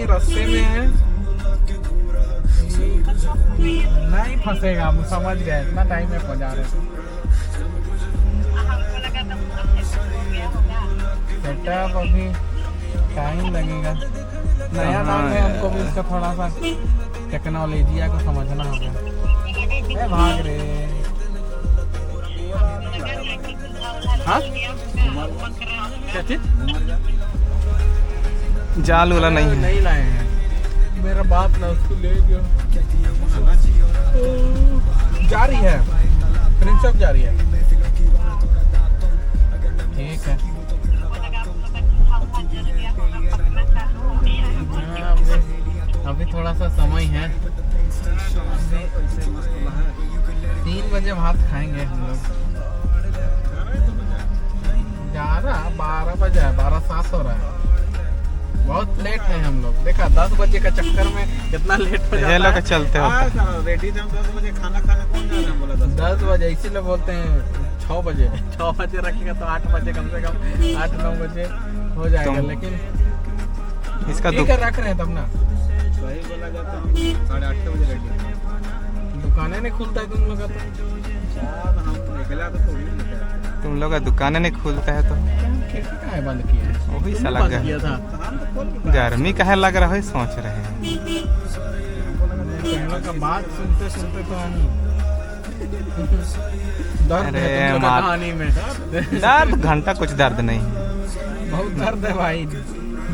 कहीं रास्ते में है, नहीं फंसेगा, हम समझ गए, इतना टाइम में पहुंचा रहे थे। सेटअप अभी टाइम लगेगा, नया नाम है, हमको भी इसका थोड़ा सा टेक्नोलॉजिया को समझना होगा। भाग रे, हाँ क्या चीज? जाल वाला नहीं लाए हैं, मेरा बाप ना उसको ले गया। जा रही है, प्रिंस चौक जा रही है, ठीक है। अभी थोड़ा सा समय है, 3 बजे भात खाएंगे हम लोग। 12 बजे, 12:07 हो रहा है, बहुत लेट है हम लोग। देखा 10 बजे का चक्कर में कितना लेट हो जाता है। लोग चलते हो रेडी थे हम 10 बजे खाना खाने, कौन जा रहा है बोला 10 बजे, इसीलिए बोलते हैं 6 बजे। 6 बजे रखेगा तो 8 बजे कम से कम 8-9 बजे हो जाएगा। लेकिन इसका ठीक है, रख रहे हैं तब ना, सही बोला जाता है। 8:30 बजे रेडी, दुकानें नहीं खुलता है तुम लोग का, तो हम निकला तो थोड़ी तुम लोग का दुकान नहीं खुलता है तो खिड़की काहे बंद किया है? वही साला बंद किया था, गर्मी कहे लग रहा है, सोच रहे हैं। तुम लोग का बात सुनते सुनते तो हम दर्द है तुम लोग का कहानी में। दर्द घंटा कुछ दर्द नहीं, बहुत दर्द है भाई,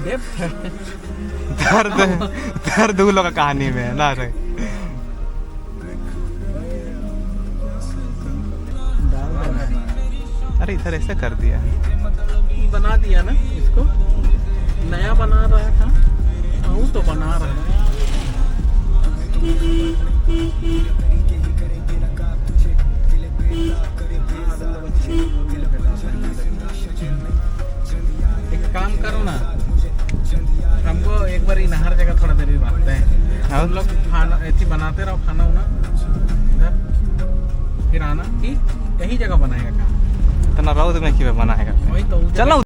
डेप्थ है दर्द उन लोग का कहानी में है ना रे। अरे इधर ऐसे कर दिया, बना दिया ना इसको, नया बना रहा था, वो तो बना रहा है। एक काम करो ना, हमको एक बार नहर जगह थोड़ा देर बांटते हैं, हम लोग खाना ऐसी बनाते रहो, खाना उना इधर, फिर आना कि यही जगह बनाएगा काम, इतना रौद में क्यों बनाएगा? वही तो चलो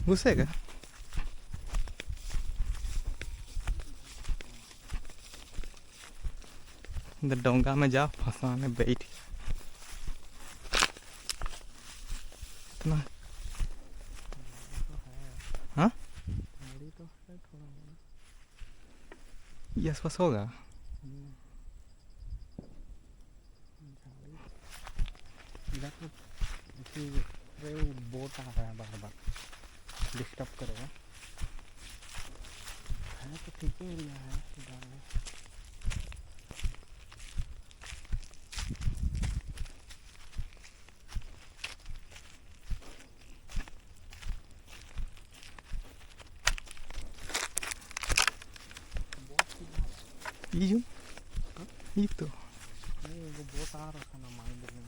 घुसेगा। इधर डोंगा में जाओ फंसाने बैठ इतना। हाँ यस बस होगा। बोट आ रहा है बार बार, डिस्टर्ब करेगा। है तो ठीक ही एरिया है इधर में। ये तो नहीं वो बोट आ रहा था ना माइंड में।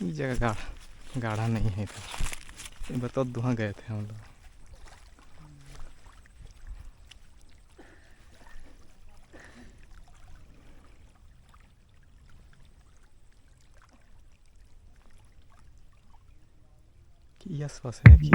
ये जगह गाढ़ा नहीं है इधर। ये बताओ दुहाँ गए थे हम लोग। यस बस है कि